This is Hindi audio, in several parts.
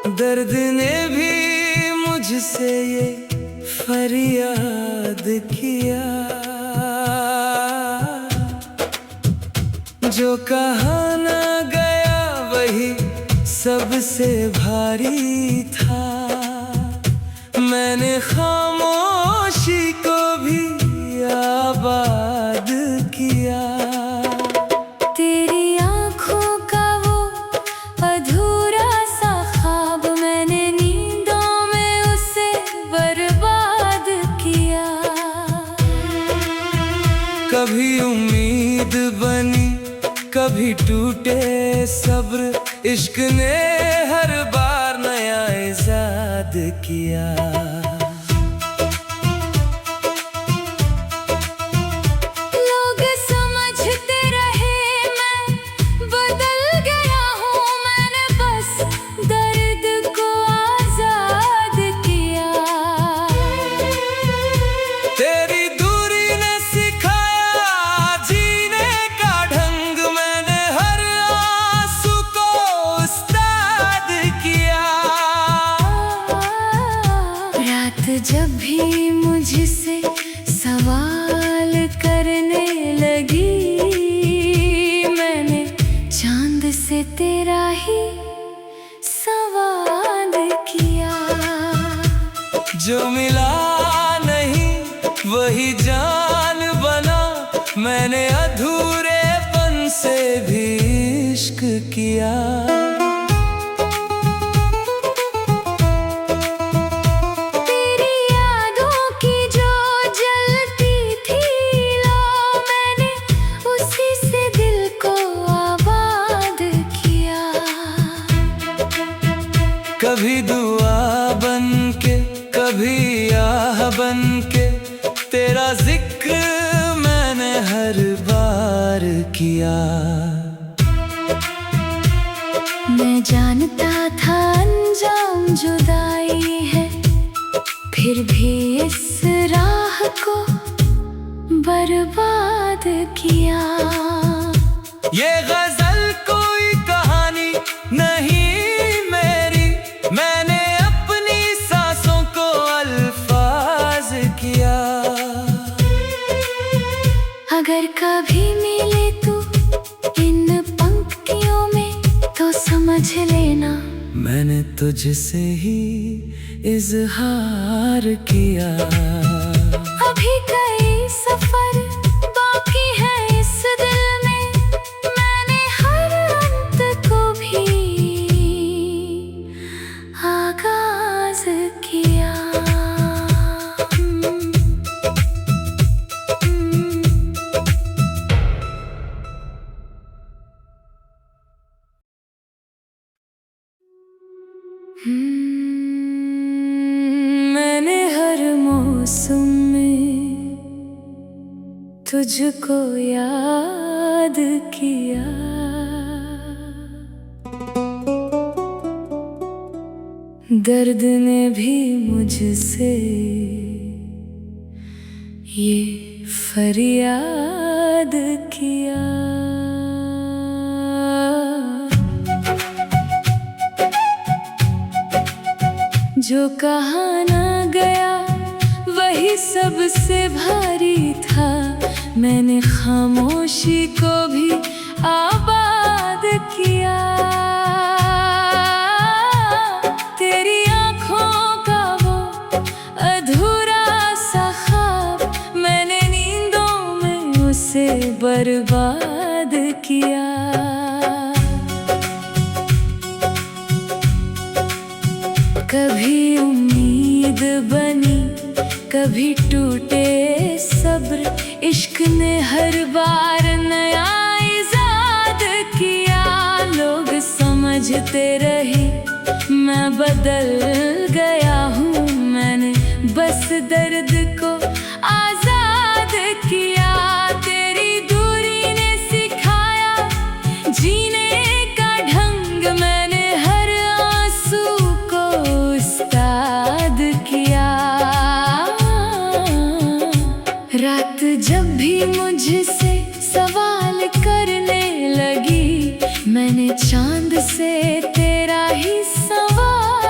दर्द ने भी मुझसे ये फरियाद किया, जो कहा ना गया वही सबसे भारी था। मैंने खामोशी को भी आबाद किया। तेरी आँखों का वो अधूरा सा ख्वाब, मैंने नींदों में उसे बर्बाद किया। कभी उम्मीद बनी कभी टूटे सब्र, इश्क ने हर बार नया इजाद किया। लोग समझते रहे मैं बदल गया हूँ, मैंने बस दर्द को आजाद किया। तेरी दूरी ने सिखाया जीने का ढंग, मैंने हर आंसू को उस्ताद किया। रात जब भी मुझसे सवाल करने लगी, मैंने चांद से तेरा ही सवाल किया। जो मिला नहीं वही जान बना, मैंने अधूरेपन से भी इश्क किया। तेरी यादों की जो जलती थी लो, मैंने उसी से दिल को आबाद किया। कभी दुआ बन के कभी आह बन के, तेरा जिक्र मैंने हर बार किया। मैं जानता था अंजाम जुदाई है, फिर भी इस राह को बर्बाद किया। ये गजल कोई कहानी नहीं मेरी, मैंने अपनी सांसों को अल्फाज किया। अगर कभी मिले तू इन पंक्तियों में तो समझ लेना, मैंने तुझसे ही इजहार किया। अभी कई सफर बाकी है इस दिल में, मैंने हर अंत को भी आगाज किया। मैंने हर मौसम में तुझको याद किया। दर्द ने भी मुझसे ये फरियाद किया। जो कहा ना गया वही सबसे भारी था, मैंने खामोशी को भी आबाद किया। तेरी आँखों का वो अधूरा सा ख्वाब, मैंने नींदों में उसे बर्बाद किया। कभी उम्मीद बनी कभी टूटे सब्र, इश्क ने हर बार नया इजाद किया। लोग समझते रहे मैं बदल गया हूँ, मैंने बस दर्द को आजाद किया। तेरी दूरी ने सिखाया जीने का ढंग, मैंने हर आंसू को उस्ताद किया। रात जब भी मुझसे सवाल करने लगी, मैंने चांद से तेरा ही सवाल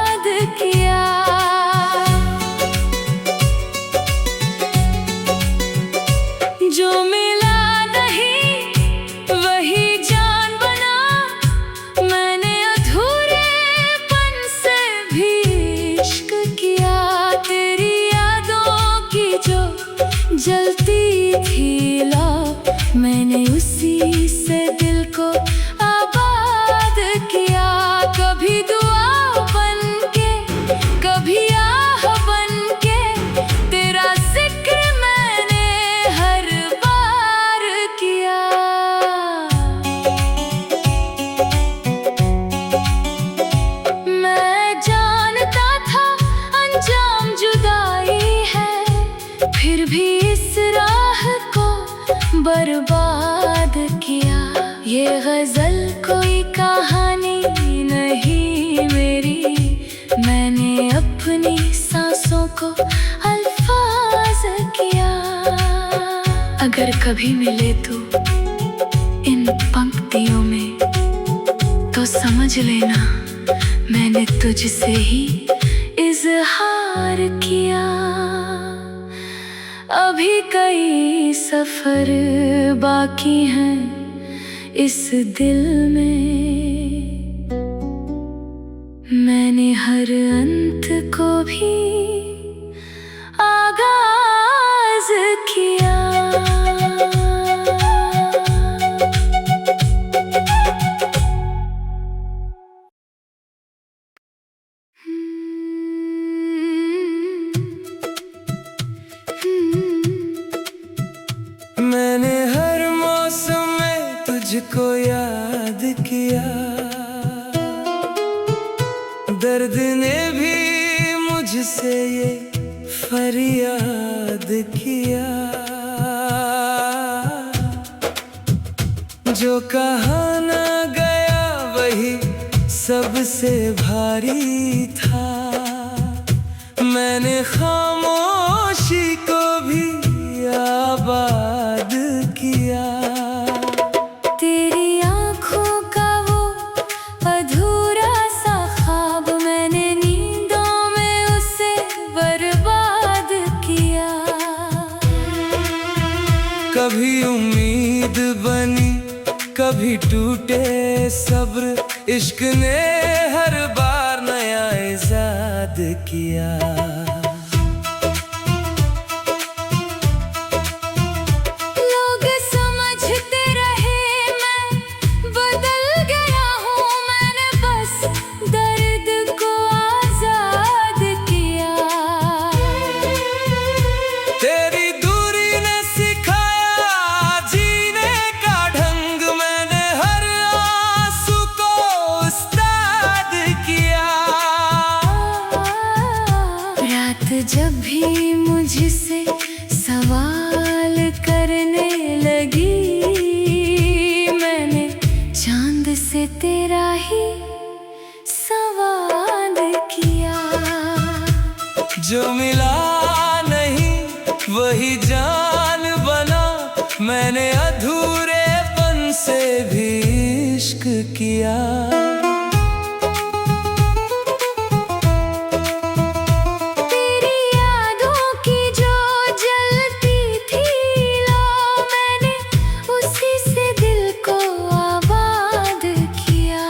भी इस राह को बर्बाद किया। ये गजल कोई कहानी नहीं मेरी, मैंने अपनी सांसों को अल्फाज किया। अगर कभी मिले तू इन पंक्तियों में तो समझ लेना मैंने तुझसे ही इजहार किया। अभी कई सफर बाकी हैं इस दिल में, मैंने हर अंत को भी आगाज किया। मैंने हर मौसम में तुझको याद किया, दर्द ने भी मुझसे ये फरियाद किया। जो कहा ना गया वही सबसे भारी था, मैंने खामोशी को भी आबाद किया। तेरी आँखों का वो अधूरा सा ख्वाब मैंने नींदों में उसे बर्बाद किया। कभी उम्मीद बनी कभी टूटे सब्र, इश्क ने हर बार नया इजाद किया। लोग समझते रहे मैं बदल गया हूँ, मैंने बस दर्द को आजाद किया। तेरी दूरी ने सिखाया जीने का ढंग, मैंने हर आंसू को उस्ताद किया। रात जब भी मुझसे सवाल करने लगी, मैंने चांद से तेरा ही सवाल किया। जो मिला नहीं वही जान बना, मैंने अधूरेपन से भी इश्क किया। तेरी यादों की जो जलती थी लो, मैंने उसी से दिल को आबाद किया।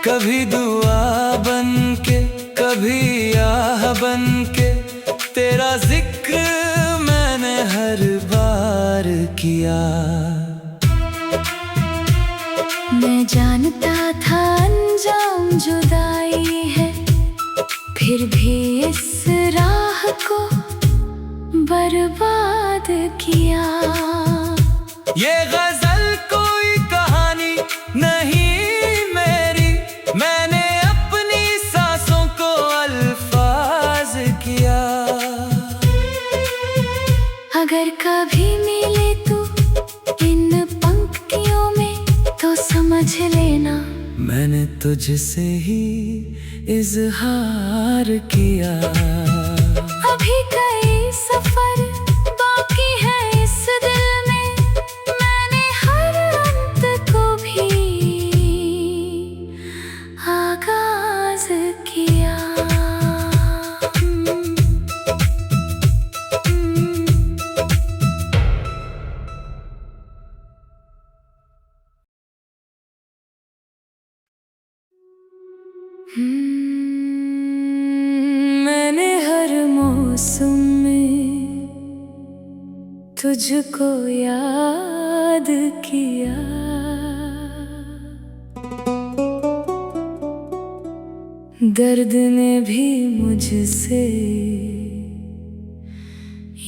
कभी दुआ बन के कभी आह बन के तेरा जिक्र मैंने हर बार किया। मैं जानता था अंजाम जुदाई है, फिर भी इस राह को बर्बाद किया। ये गजल कोई कहानी नहीं मेरी, मैंने अपनी सांसों को अल्फाज किया। अगर कभी मिले तू इन पंक्तियों में तो समझ लेना मैंने तुझसे ही इजहार किया। अभी कई सफर बाकी है इस दिल में, मैंने हर अंत को भी आगाज किया। मैंने हर मौसम में तुझको याद किया। दर्द ने भी मुझसे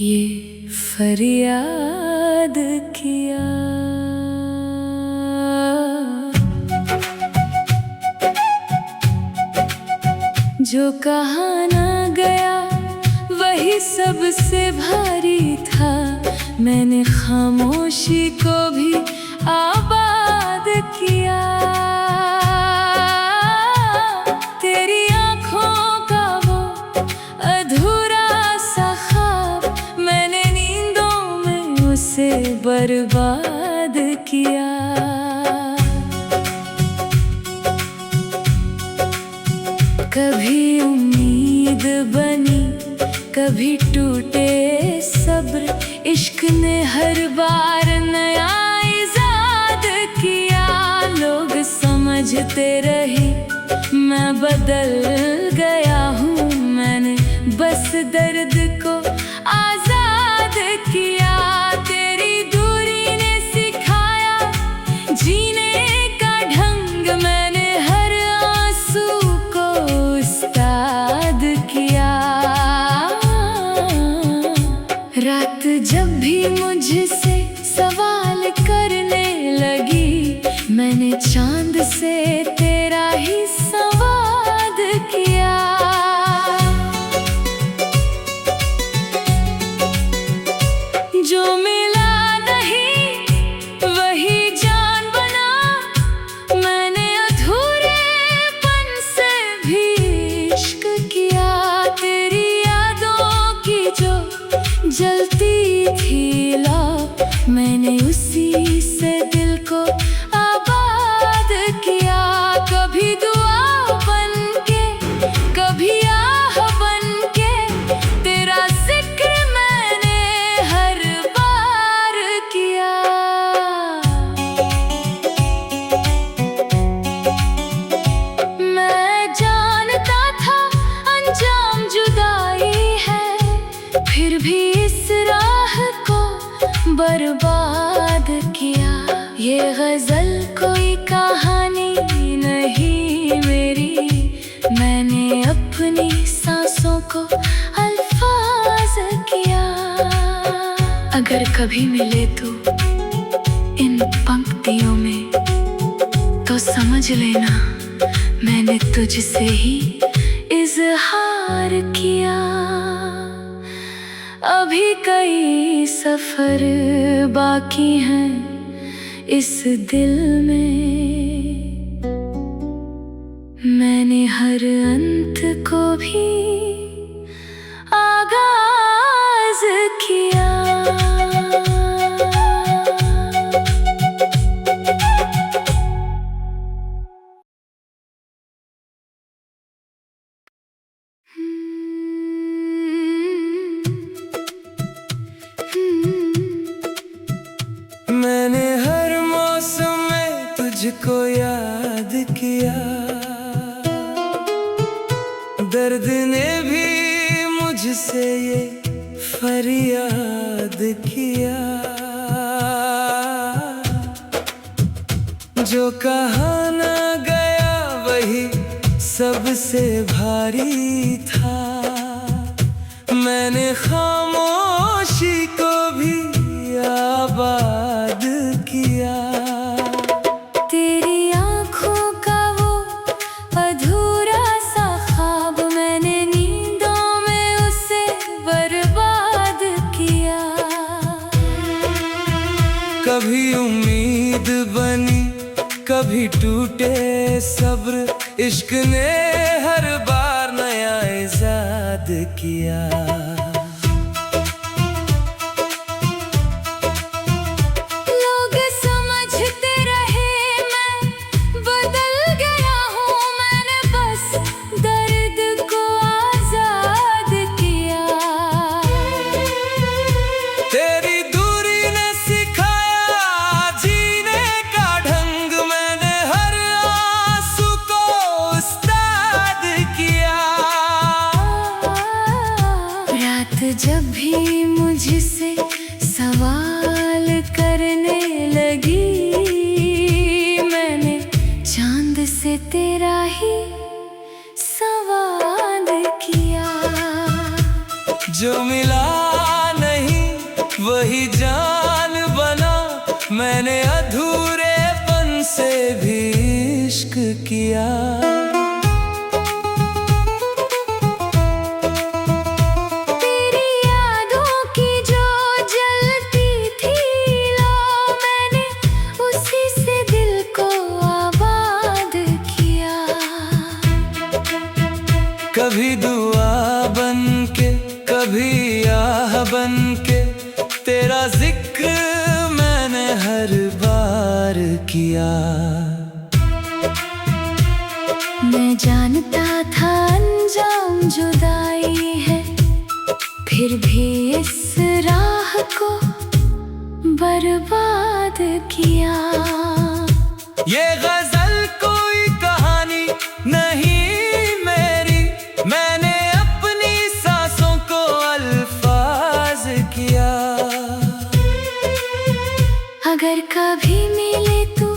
ये फरियाद किया। जो कहा ना गया वही सबसे भारी था। मैंने खामोशी को भी आबाद किया। तेरी आँखों का वो अधूरा सा ख्वाब, मैंने नींदों में उसे बर्बाद किया। कभी उम्मीद बनी, कभी टूटे सब्र, इश्क ने हर बार नया इजाद किया। लोग समझते रहे मैं बदल गया हूँ, मैंने बस दर्द को आजाद किया। तेरी दूरी ने सिखाया जीने का ढंग, मैंने हर आंसू को उस्ताद किया। रात जब भी मुझसे सवाल करने लगी, मैंने चांद से तेरा ही संवाद किया। जो मिला नहीं वही जान बना, मैंने अधूरेपन से भी इश्क किया। तेरी यादों की जो जलती थी लौ, मैंने उसी से दिल को आबाद किया। कभी दुआ बनके, कभी आह बनके, तेरा जिक्र मैंने हर बार किया। मैं जानता था अंजाम जुदाई है, फिर भी इस राह को बर्बाद किया। ये गजल कोई कहानी नहीं मेरी, मैंने अपनी सांसों को अल्फाज किया। अगर कभी मिले तू इन पंक्तियों में, तो समझ लेना मैंने तुझसे ही इजहार किया। अभी कई सफर बाकी हैं इस दिल में, मैंने हर अंत को भी आगाज किया। मैंने हर मौसम में तुझको याद किया, दर्द ने भी मुझसे ये फरियाद किया। जो कहा ना गया वही सबसे भारी था, मैंने खामोशी को भी आबाद किया। तेरी आँखों का वो अधूरा सा ख्वाब, मैंने नींदों में उसे बर्बाद किया। कभी उम्मीद बनी, कभी टूटे सब्र, इश्क ने हर बार नया इजाद किया। लोग समझते रहे मैं बदल गया हूँ, मैंने बस दर्द को आजाद किया। तेरी दूरी ने सिखाया जीने का ढंग, मैंने हर आंसू को उस्ताद किया। रात जब भी मुझसे सवाल करने लगी, मैंने चांद से तेरा ही संवाद किया। जो मिला नहीं वही जान बना, मैंने अधूरेपन से भी इश्क किया। कभी दुआ बन के, कभी आह बन के, तेरा जिक्र मैंने हर बार किया। मैं जानता था अंजाम जुदाई है, फिर भी इस राह को बर्बाद किया। ये गजल कोई कहानी नहीं मेरी, मैंने अपनी सांसों को अल्फाज किया। अगर कभी मिले तू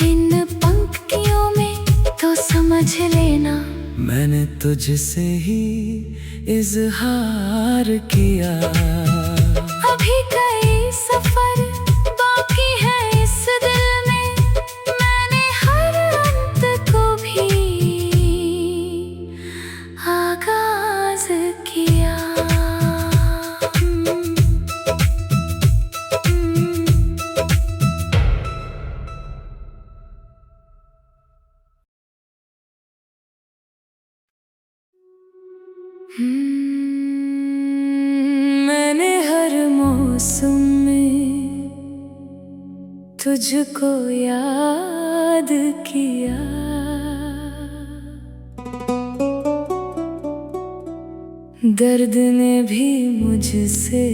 इन पंक्तियों में तो समझ लेना मैंने तुझसे ही इजहार किया। अभी कई सफर बाकी है इस दिल में, मैंने हर अंत को भी आगाज किया। मैंने हर मौसम में तुझको याद किया। दर्द ने भी मुझसे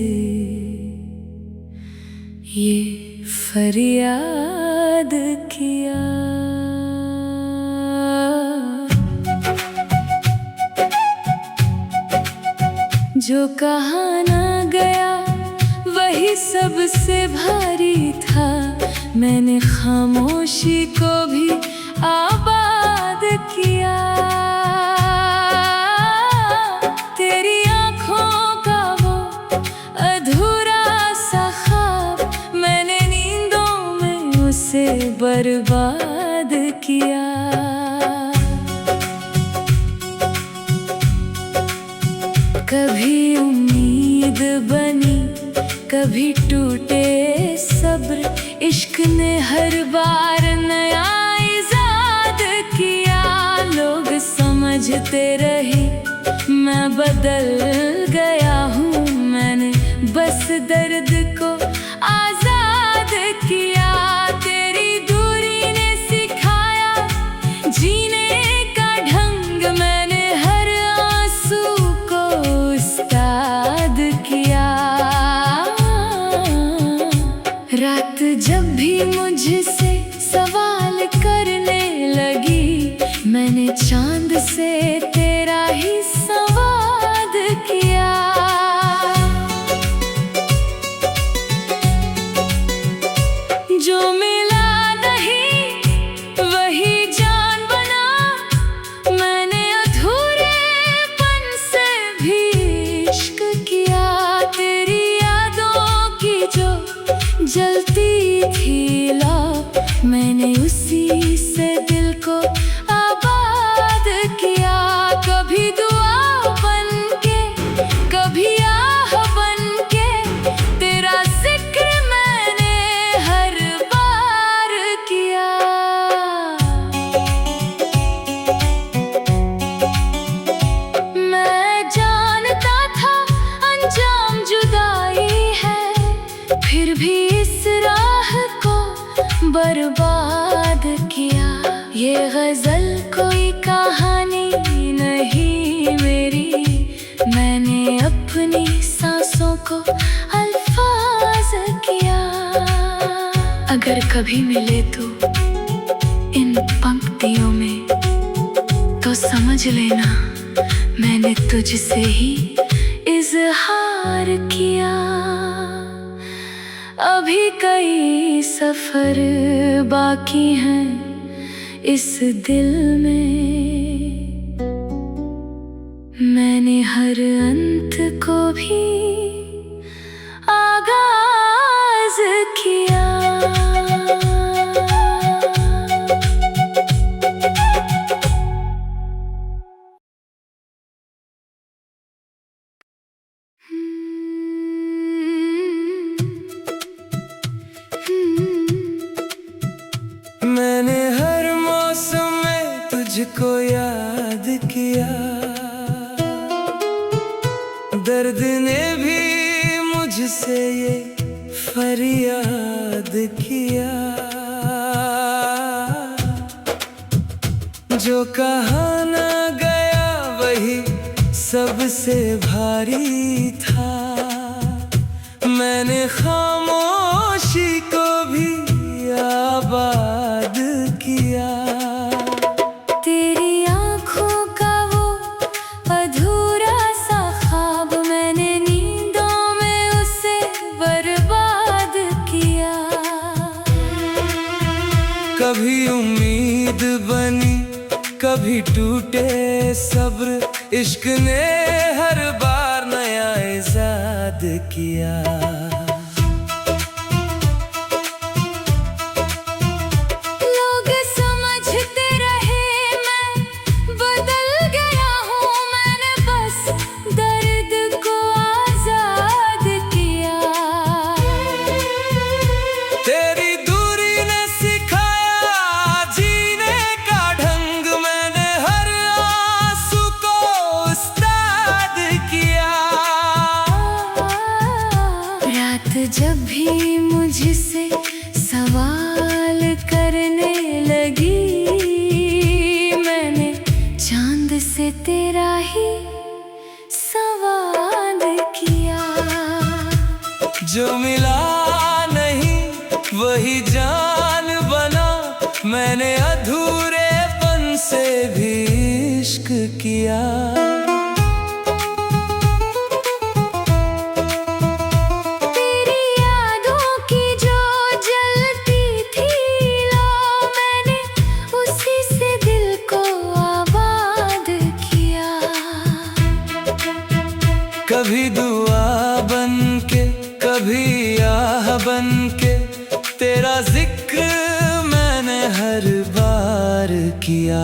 ये फरियाद किया। जो कहा ना गया वही सबसे भारी था, मैंने खामोशी को भी आबाद किया। तेरी आँखों का वो अधूरा सा ख्वाब, मैंने नींदों में उसे बर्बाद किया। कभी उम्मीद बनी, कभी टूटे सब्र, इश्क ने हर बार नया इजाद किया। लोग समझते रहे मैं बदल गया हूँ, मैंने बस दर्द को आजाद किया। तेरी दूरी ने सिखाया जीने का ढंग, मैंने हर आंसू को उस्ताद किया। रात जब भी मुझसे सवाल करने लगी, मैंने चांद से तेरा ही संवाद किया। जो मिला नहीं वही जान बना, मैंने अधूरेपन से भी इश्क किया। तेरी यादों की जो जलती थी लौ, मैंने उसी से दिल को आबाद किया। कभी दुआ बन के, कभी आह बन के, तेरा जिक्र मैंने हर बार किया। मैं जानता था अंजाम जुदाई है, फिर भी इस राह को बर्बाद किया। ये गजल कोई कहानी नहीं मेरी, मैंने अपनी सांसों को अल्फाज किया। अगर कभी मिले तू इन पंक्तियों में तो समझ लेना मैंने तुझसे ही इजहार किया। अभी कई सफर बाकी हैं इस दिल में, मैंने हर अंत को भी आगाज किया। मैंने हर मौसम में तुझको याद किया। दर्द ने भी मुझसे ये फरियाद किया, जो कहा ना गया वही सबसे भारी था। मैंने खामोशी को भी आबाद किया। तेरी आँखों का वो अधूरा सा ख्वाब, मैंने नींदों में उसे बर्बाद किया। कभी उम्मीद बनी, कभी टूटे सब्र, इश्क ने हर बार नया इजाद किया। लोग समझते रहे मैं बदल गया हूँ, मैंने बस दर्द को आजाद किया। तेरी दूरी ने सिखाया जीने का ढंग, मैंने हर आंसू को उस्ताद किया। रात जब भी मुझसे सवाल करने लगी, मैंने चांद से तेरा ही सवाल किया। जो मिला नहीं वही जान बना, मैंने अधूरेपन से भी इश्क किया। तेरी यादों की जो जलती थी लो, मैंने उसी से दिल को आबाद किया। कभी दुआ बन के, कभी आह बन के, तेरा जिक्र मैंने हर बार किया।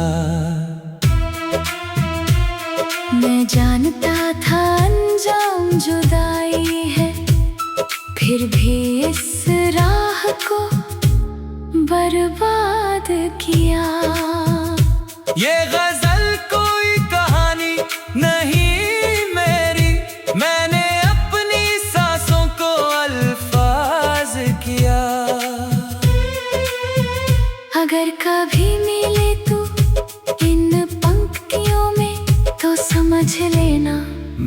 मैं जानता था अंजाम जुदाई है, फिर भी इस राह को बर्बाद किया। ये गजल कोई कहानी नहीं मेरी, मैंने अपनी सांसों को अल्फाज किया। अगर कभी मिले तू इन पंक्तियों में तो समझ लेना,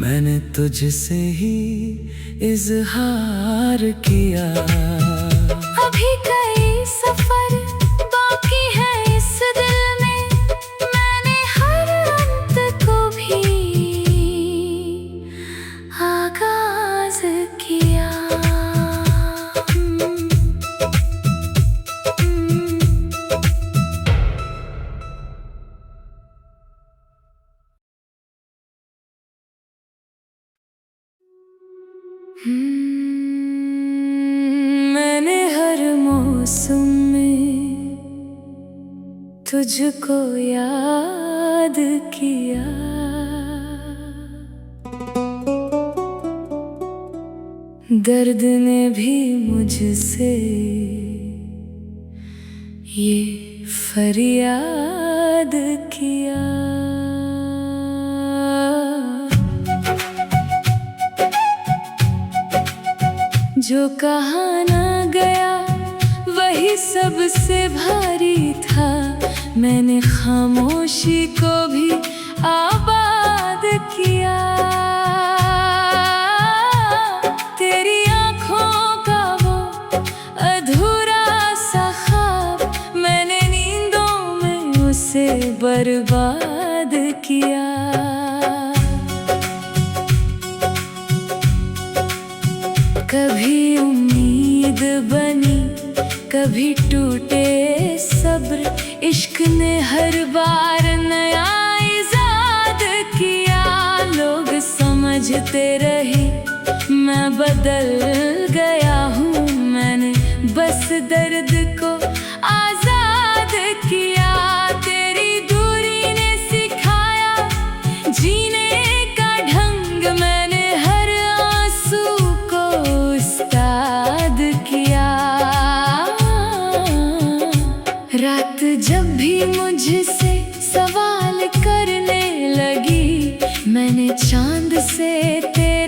मैंने तुझसे ही इजहार किया। अभी कई सफर बाकी है इस दिल में, मैंने हर अंत को भी आगाज किया। मैंने हर मौसम में तुझको याद किया। दर्द ने भी मुझसे ये फरियाद किया। जो कहा ना गया वही सबसे भारी था, मैंने खामोशी को भी आबाद किया। तेरी आँखों का वो अधूरा सा ख्वाब, मैंने नींदों में उसे बर्बाद किया। कभी उम्मीद बनी, कभी टूटे सब्र, इश्क ने हर बार नया इजाद किया। लोग समझते रहे मैं बदल गया हूँ, मैंने बस दर्द को आजाद किया। तेरी दूरी ने सिखाया जीने का ढंग, मैंने हर आंसू को उस्ताद किया। रात जब भी मुझसे सवाल करने लगी, मैंने चांद से तेरा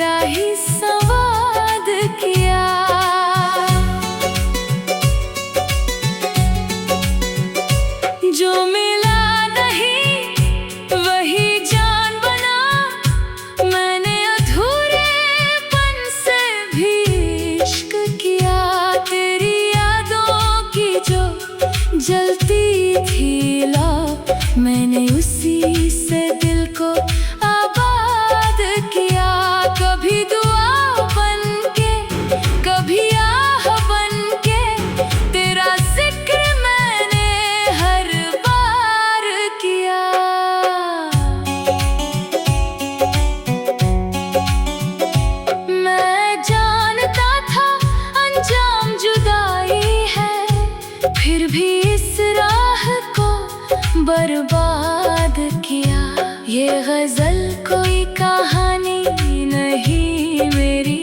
ये गजल कोई कहानी नहीं मेरी,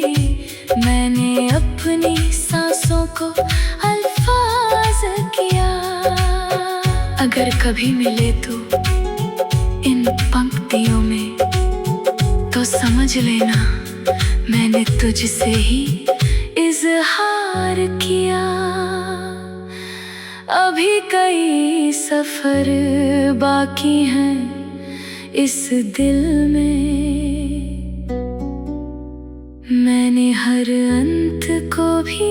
मैंने अपनी सांसों को अल्फाज किया। अगर कभी मिले तू इन पंक्तियों में तो समझ लेना मैंने तुझसे ही इजहार किया। अभी कई सफर बाकी हैं इस दिल में, मैंने हर अंत को भी